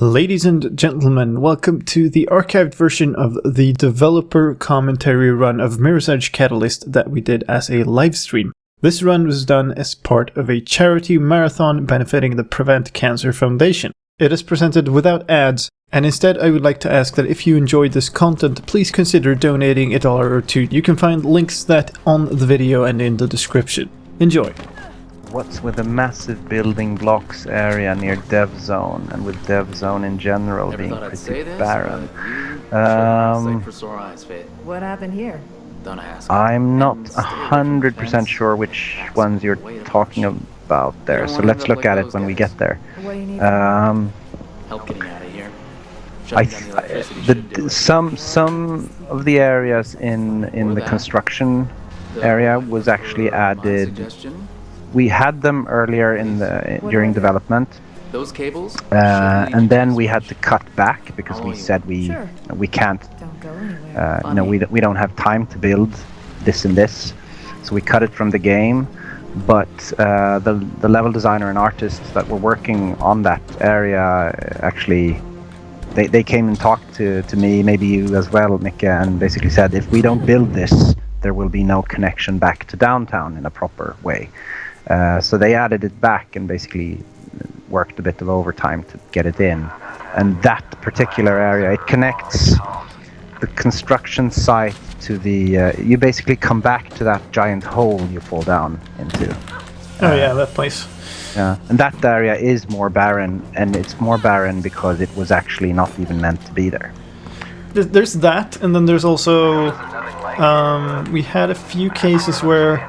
Ladies and gentlemen, welcome to the archived version of the developer commentary run of Mirror's Edge Catalyst that we did as a live stream. This run was done as part of a charity marathon benefiting the Prevent Cancer Foundation. It is presented without ads, and instead I would like to ask that if you enjoyed this content, please consider donating $1 or $2. You can find links that on the video and in the description. Enjoy! What's with the massive building blocks area near Dev Zone, and with Dev Zone in general being pretty barren? What happened here? Don't ask. I'm not 100% sure which ones you're talking about there, so let's look at it when we get there. What do you need? Help getting out of here. Some of the areas in the construction area was actually added. We had them earlier during development. Those cables? And then we had to cut back because we said we can't. Don't go anywhere. We don't have time to build this and this, so we cut it from the game. But the level designer and artists that were working on that area actually they came and talked to me, maybe you as well, Mika, and basically said if we don't build this, there will be no connection back to downtown in a proper way. So they added it back and basically worked a bit of overtime to get it in. And that particular area, it connects the construction site to the... you basically come back to that giant hole you fall down into. Oh yeah, that place. Yeah, and that area is more barren, and it's more barren because it was actually not even meant to be there. There's that, and then there's also... we had a few cases where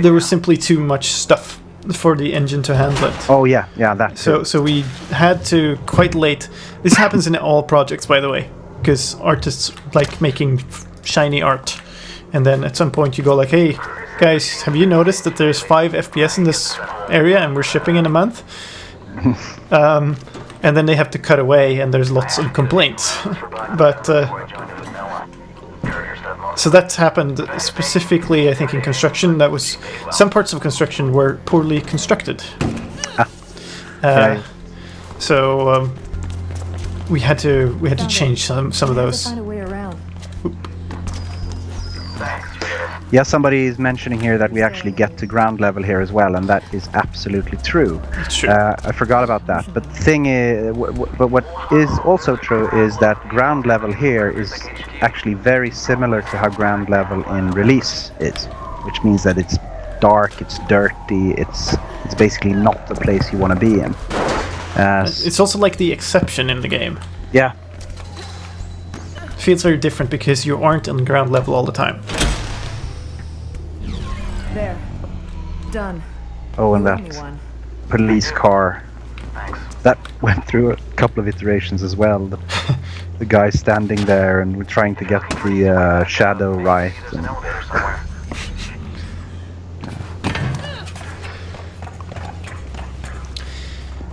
there was simply too much stuff for the engine to handle it. Oh yeah, that too. So we had to, quite late... This happens in all projects, by the way, because artists like making shiny art. And then at some point you go like, hey, guys, have you noticed that there's 5 FPS in this area and we're shipping in a month? And then they have to cut away and there's lots of complaints. But... so that's happened specifically, I think, in construction. That was some parts of construction were poorly constructed. Right. So we had to change some of those. Find a way around. Yeah, somebody is mentioning here that we actually get to ground level here as well, and that is absolutely true. It's true. I forgot about that. But the thing is, but what is also true is that ground level here is actually very similar to how ground level in release is, which means that it's dark, it's dirty, it's basically not the place you want to be in. It's also like the exception in the game. Yeah. It feels very different because you aren't on ground level all the time. There. Done. Oh, and You owe that me one. police car. That went through a couple of iterations as well. The guy standing there and we're trying to get the shadow right. And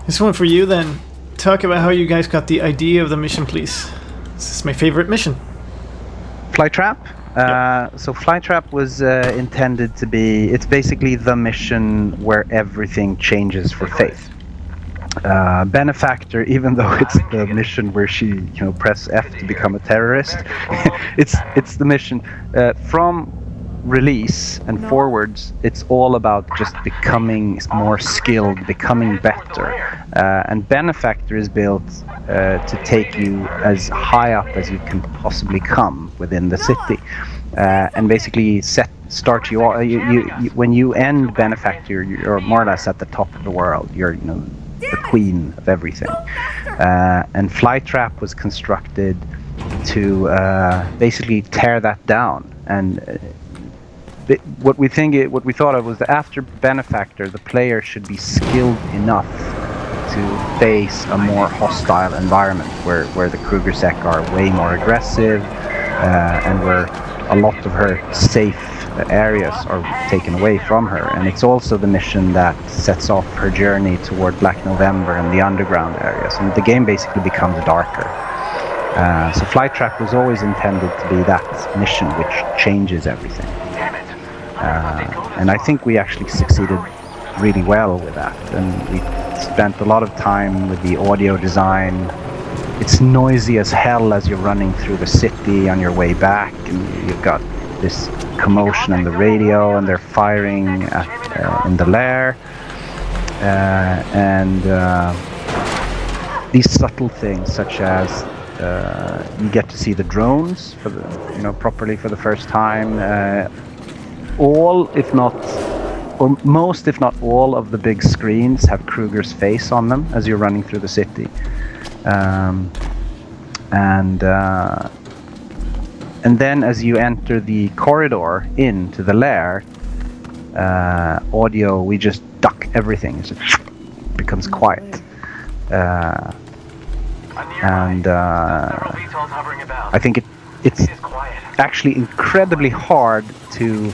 This one for you then. Talk about how you guys got the idea of the mission, please. This is my favorite mission. Flytrap. So Flytrap was intended to be... It's basically the mission where everything changes for Faith. Benefactor, even though it's the mission where she, press F to become a terrorist, it's the mission from release and forwards. It's all about just becoming more skilled, becoming better, and Benefactor is built to take you as high up as you can possibly come within the city, and basically start you when you end Benefactor, you're more or less at the top of the world. You're the queen of everything, and Flytrap was constructed to basically tear that down. And what we thought of was that after Benefactor, the player should be skilled enough to face a more hostile environment where the Krugersec are way more aggressive, and where a lot of her safe areas are taken away from her. And it's also the mission that sets off her journey toward Black November and the underground areas, and the game basically becomes darker. So Flytrap was always intended to be that mission which changes everything. And I think we actually succeeded really well with that, and spent a lot of time with the audio design. It's noisy as hell as you're running through the city on your way back, and you've got this commotion on the radio, and they're firing in the Lair, and these subtle things, such as you get to see the drones for properly for the first time. Most, if not all, of the big screens have Kruger's face on them as you're running through the city. And then as you enter the corridor into the Lair, audio, we just duck everything. It becomes quiet. I think it's actually incredibly hard to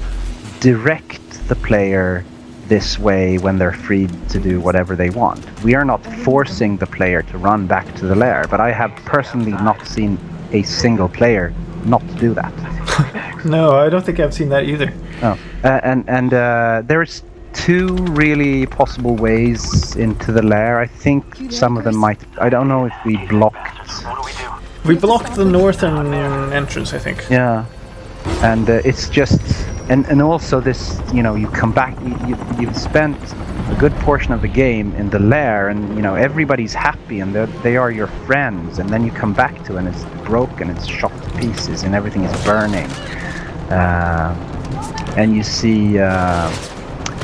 direct the player this way when they're free to do whatever they want. We are not forcing the player to run back to the Lair, but I have personally not seen a single player not do that. No, I don't think I've seen that either. Oh. And there's two really possible ways into the Lair. I think some of them might... I don't know if we blocked... We blocked the northern entrance, I think. Yeah. And it's just... And also this, you come back, you've spent a good portion of the game in the Lair, and everybody's happy and they are your friends, and then you come back to it and it's broken, it's shot to pieces and everything is burning. And you see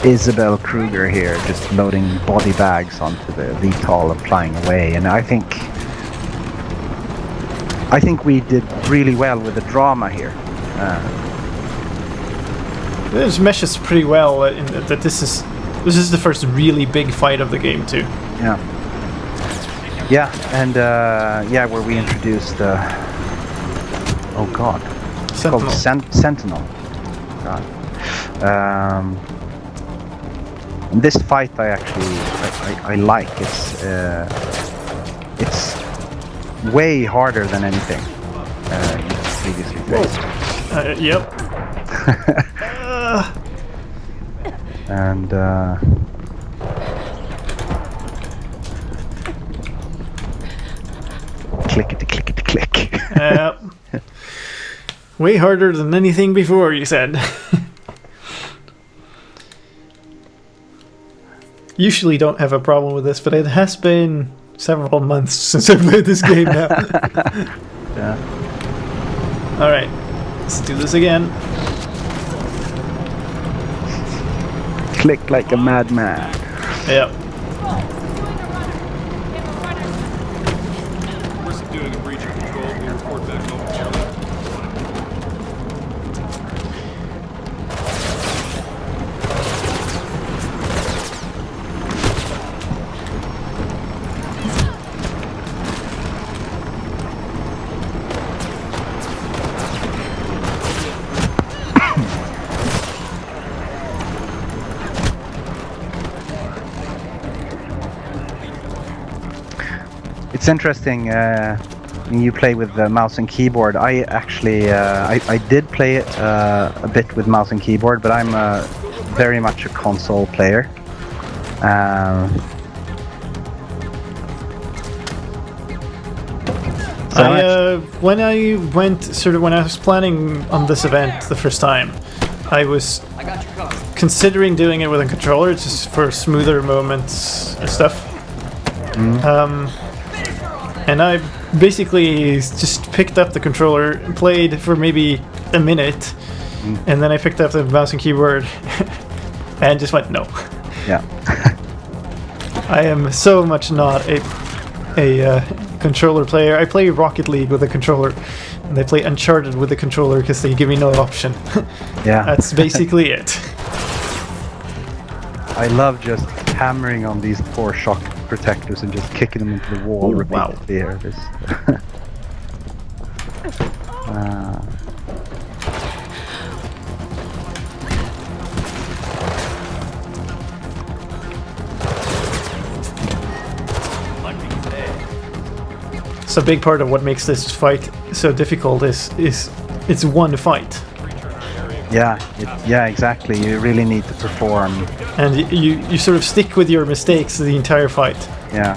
Isabel Kruger here just loading body bags onto the VTOL and flying away, and I think we did really well with the drama here. This meshes pretty well in that this is the first really big fight of the game too. Yeah. Yeah, and where we introduced oh god, it's called Sentinel. God. And this fight I like. It's way harder than anything previously faced. Yep. And click. Way harder than anything before, you said. Usually don't have a problem with this, but it has been several months since I've played this game now. Yeah. Alright, let's do this again. Click like a madman. Yep. Doing a breach of control. We report back momentarily. It's interesting when you play with the mouse and keyboard. I actually I did play it a bit with mouse and keyboard, but I'm very much a console player. When I was planning on this event the first time, I was considering doing it with a controller just for smoother moments and stuff. And I basically just picked up the controller and played for maybe a minute, and then I picked up the mouse and keyboard and just went no. Yeah. I am so much not a controller player. I play Rocket League with a controller, and I play Uncharted with a controller because they give me no option. Yeah. That's basically it. I love just hammering on these poor shock protectors and just kicking them into the wall repeatedly here. So a big part of what makes this fight so difficult is it's one fight. Yeah, exactly. You really need to perform. And you sort of stick with your mistakes the entire fight. Yeah.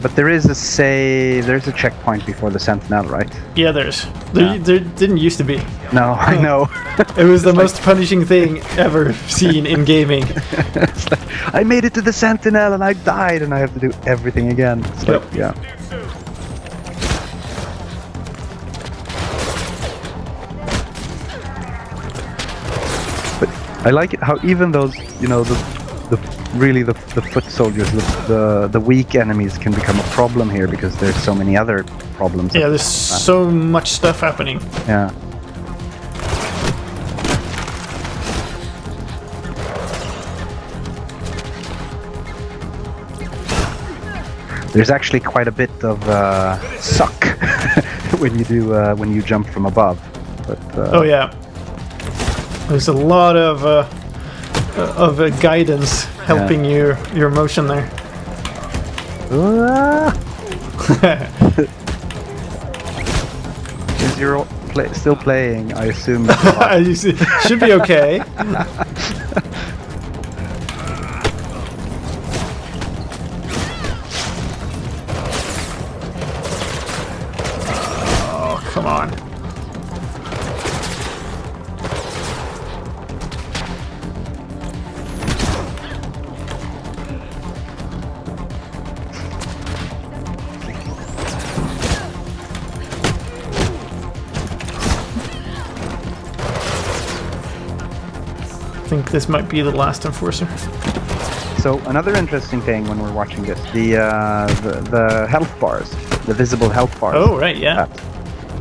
But there is a save. There's a checkpoint before the Sentinel, right? Yeah, there didn't used to be. No, I know. It was the most punishing thing ever seen in gaming. It's like, I made it to the Sentinel and I died, and I have to do everything again. It's like, yeah. But I like it how even those, the foot soldiers, the weak enemies can become a problem here because there's so many other problems. Yeah, there's so much stuff happening. Yeah. There's actually quite a bit of suck when you jump from above. But oh yeah, there's a lot of guidance helping your motion there. Since you're still playing, I assume You see, should be okay. Oh, come on. I think this might be the last enforcer. So another interesting thing when we're watching this, the health bars, the visible health bars. Oh right, yeah.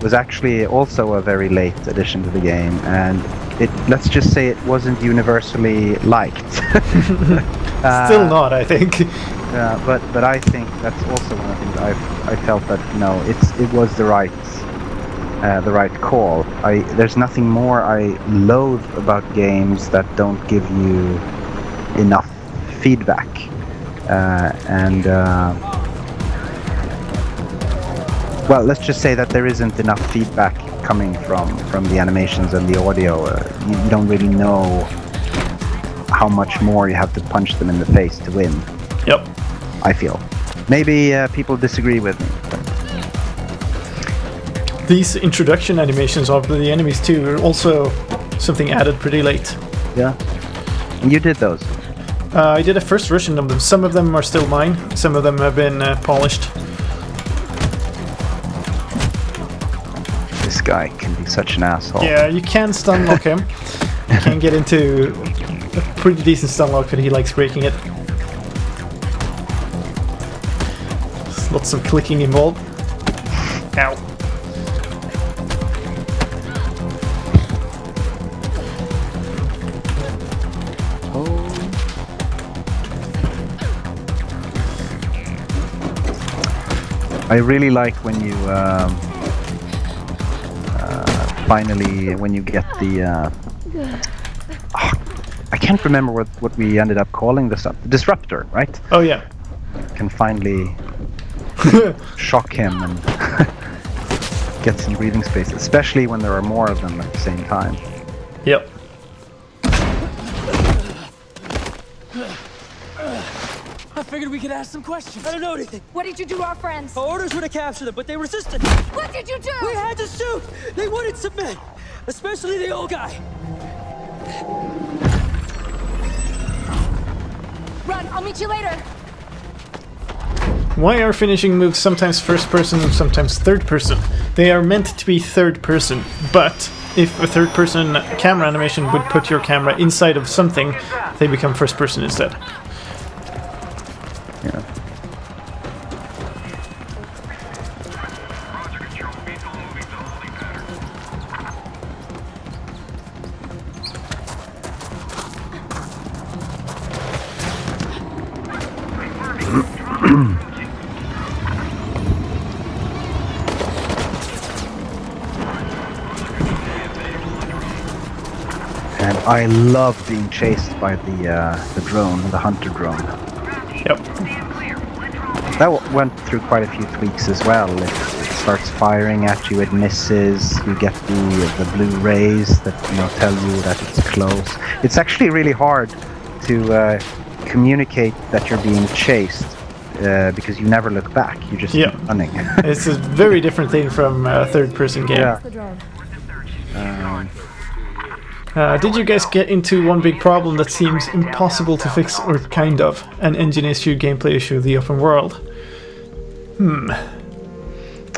Was actually also a very late addition to the game, and let's just say it wasn't universally liked. Still not, I think. But I think that's also one of the things I felt that it was the right call. There's nothing more I loathe about games that don't give you enough feedback, well, let's just say that there isn't enough feedback coming from the animations and the audio. You don't really know how much more you have to punch them in the face to win. Yep. I feel. Maybe people disagree with me. These introduction animations of the enemies too are also something added pretty late. Yeah. And you did those? I did a first version of them. Some of them are still mine. Some of them have been polished. This guy can be such an asshole. Yeah, you can stun lock him. You can get into a pretty decent stun lock, but he likes breaking it. There's lots of clicking involved. Ow. I really like when you finally when you get the I can't remember what we ended up calling the disruptor, right? Oh yeah. Can finally shock him and get some breathing space, especially when there are more of them at the same time. Yep. I figured we could ask some questions. I don't know anything. What did you do to our friends? Our orders were to capture them, but they resisted. What did you do? We had to shoot. They wouldn't submit, especially the old guy. Run, I'll meet you later. Why are finishing moves sometimes first person and sometimes third person? They are meant to be third person, but if a third person camera animation would put your camera inside of something, they become first person instead. Yeah. And I love being chased by the drone, the hunter drone. Yep. went through quite a few tweaks as well. It starts firing at you, it misses, you get the blue rays that tell you that it's close. It's actually really hard to communicate that you're being chased because you never look back, you just keep running. It's a very different thing from a third-person game. Yeah. Did you guys get into one big problem that seems impossible to fix, or kind of, an engine issue, gameplay issue, the open world?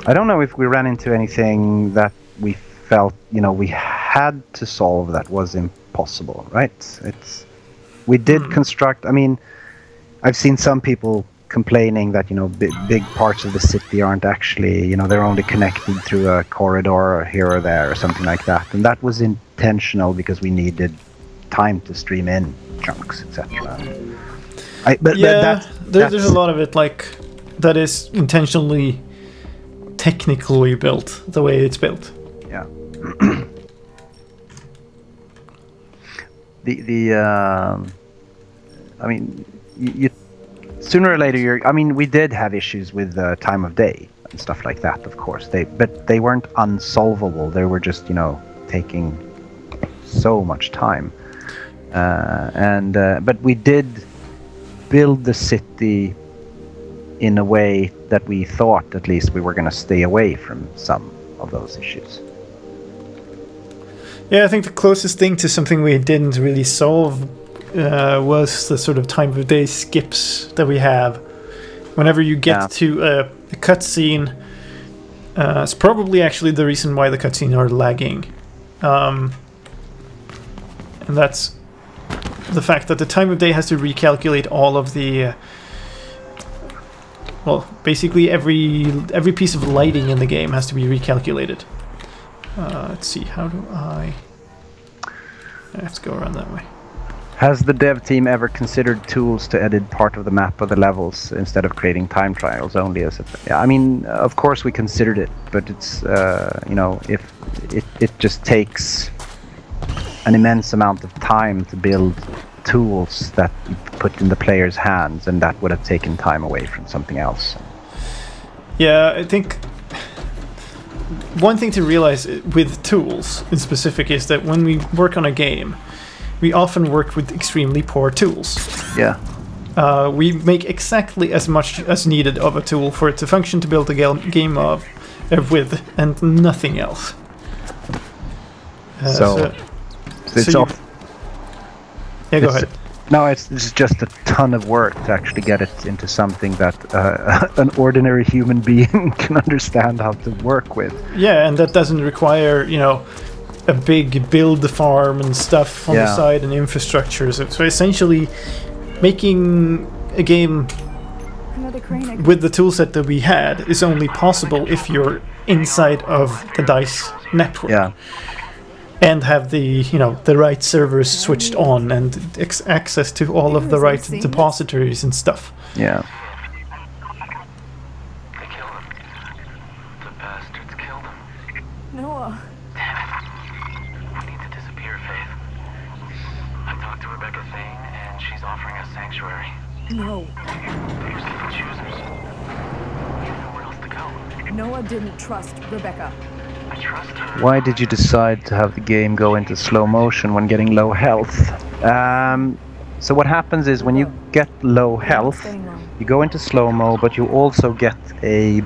I don't know if we ran into anything that we felt, we had to solve that was impossible, right? We did construct, I've seen some people complaining that, big parts of the city aren't actually, they're only connected through a corridor here or there or something like that. And that was intentional because we needed time to stream in chunks, etc. There's a lot of it that is intentionally technically built the way it's built. Yeah. You sooner or later we did have issues with time of day and stuff like that, of course. But they weren't unsolvable. They were just taking so much time. But we did build the city in a way that we thought at least we were going to stay away from some of those issues. Yeah, I think the closest thing to something we didn't really solve was the sort of time of day skips that we have. Whenever you get to a cutscene, it's probably actually the reason why the cutscenes are lagging. And that's the fact that the time of day has to recalculate all of the basically every piece of lighting in the game has to be recalculated. Let's see, how do I have to go around that way. Has the dev team ever considered tools to edit part of the map of the levels instead of creating time trials only? Of course we considered it, but it's if it just takes an immense amount of time to build tools that you put in the player's hands, and that would have taken time away from something else. Yeah, I think one thing to realize with tools in specific is that when we work on a game, we often work with extremely poor tools. Yeah. We make exactly as much as needed of a tool for it to function to build a game with, and nothing else. Yeah, go ahead. No, it's just a ton of work to actually get it into something that an ordinary human being can understand how to work with. Yeah, and that doesn't require, a big build farm and stuff on the side and infrastructure. So essentially, making a game with the toolset that we had is only possible if you're inside of the DICE network. Yeah. And have the right servers switched on and access to all of the right depositories and stuff. Yeah. They killed him. The bastards killed him. Noah. Damn it. We need to disappear, Faith. I talked to Rebecca Thane, and she's offering us sanctuary. No. They're just choosers. We have nowhere else to go. Noah didn't trust Rebecca. I trust her. Why did you decide to have the game go into slow motion when getting low health? So what happens is when you get low health, you go into slow-mo, but you also get a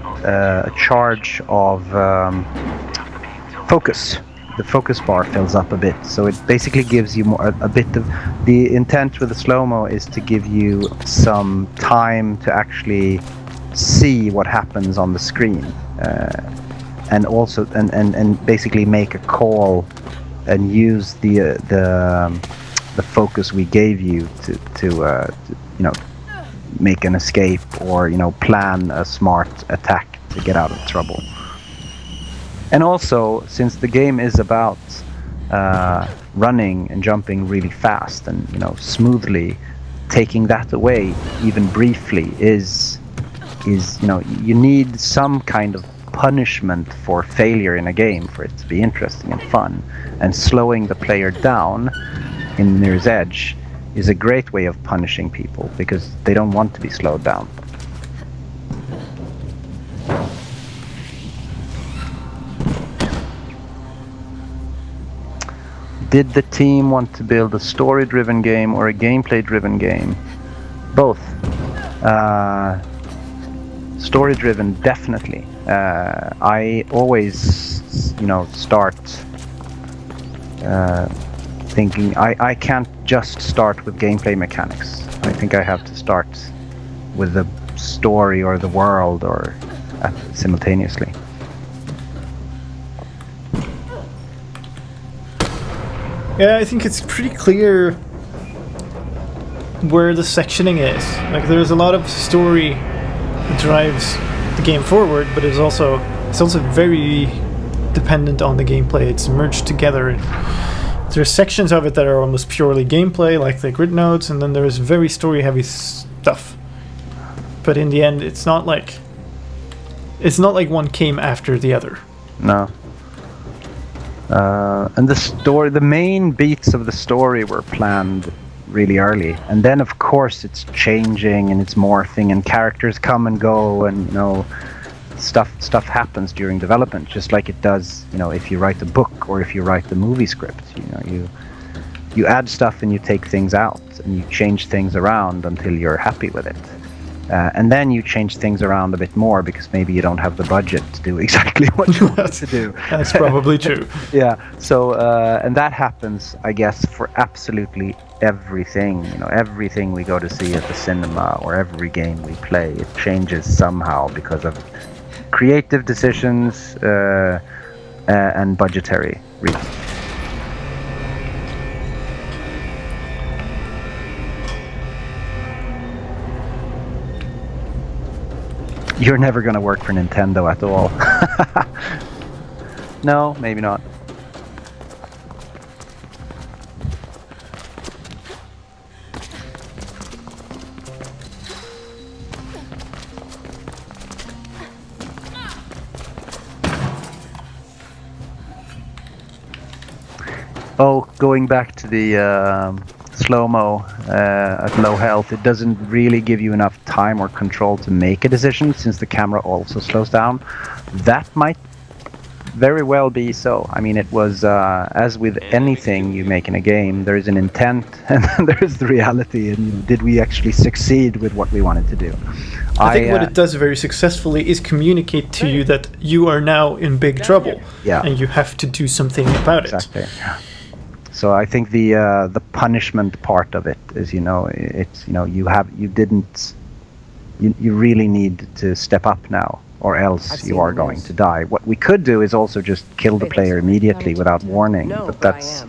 charge of focus. The focus bar fills up a bit, so it basically gives you a bit of... The intent with the slow-mo is to give you some time to actually see what happens on the screen. And also and basically make a call and use the focus we gave you to make an escape or plan a smart attack to get out of trouble. And also, since the game is about running and jumping really fast and smoothly, taking that away even briefly is you need some kind of punishment for failure in a game for it to be interesting and fun, and slowing the player down in Mirror's Edge is a great way of punishing people because they don't want to be slowed down. Did the team want to build a story-driven game or a gameplay-driven game? Both. Story-driven, definitely. I always, start thinking I can't just start with gameplay mechanics. I think I have to start with the story or the world or simultaneously. Yeah, I think it's pretty clear where the sectioning is. Like, there's a lot of story that drives the game forward, but it's also very dependent on the gameplay. It's merged together. And there's sections of it that are almost purely gameplay, like the grid nodes, and then there's very story-heavy stuff. But in the end, it's not like one came after the other. No. And the main beats of the story were planned really early, and then of course it's changing and it's morphing, and characters come and go, and stuff happens during development, just like it does, if you write a book or if you write the movie script. You add stuff and you take things out and you change things around until you're happy with it. And then you change things around a bit more because maybe you don't have the budget to do exactly what you want to do. That's probably true. Yeah. So, and that happens, I guess, for absolutely everything. Everything we go to see at the cinema or every game we play, it changes somehow because of creative decisions and budgetary reasons. You're never going to work for Nintendo at all. No, maybe not. Oh, going back to the slow-mo at low health, it doesn't really give you enough time or control to make a decision since the camera also slows down. That might very well be so. I mean, it was, as with anything you make in a game, there is an intent and then there is the reality, and did we actually succeed with what we wanted to do? I think what it does very successfully is communicate to you that you are now in big trouble, and you have to do something about it. Exactly. So I think the punishment part of it is, it's you really need to step up now, or else you are going to die. What we could do is also just kill the player immediately without warning, but that's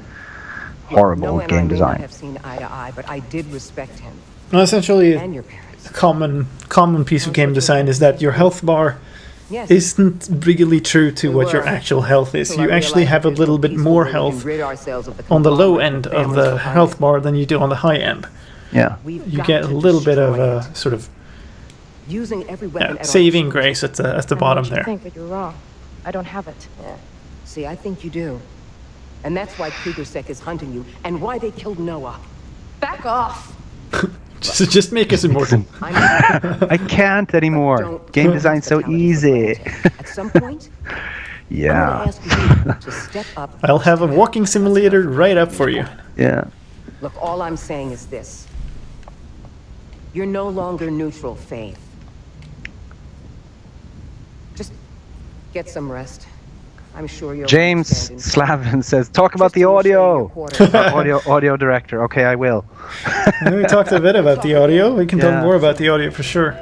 horrible game design. Have seen eye to eye, but I did respect him. Well, essentially, And your parents. a common piece of game design is that your health bar isn't really true to what your actual health is. You actually have a little bit more health on the low end of the health bar than you do on the high end. Yeah. You get a little bit of a sort of saving grace at the bottom there. I think, but you're wrong. I don't have it. Yeah. See, I think you do. And that's why Kriegersek is hunting you, and why they killed Noah. Back off. Just make us immortal. I can't anymore. Game design's so easy. At some point, Yeah. I'm gonna ask you to step up. I'll have a walking simulator right up for you. Yeah. Look, all I'm saying is this. You're no longer neutral, Faith. Just get some rest. I'm sure you're James Slavin says, talk about the audio. audio director. Okay, I will. We talked a bit about the audio. We can talk more about the audio for sure.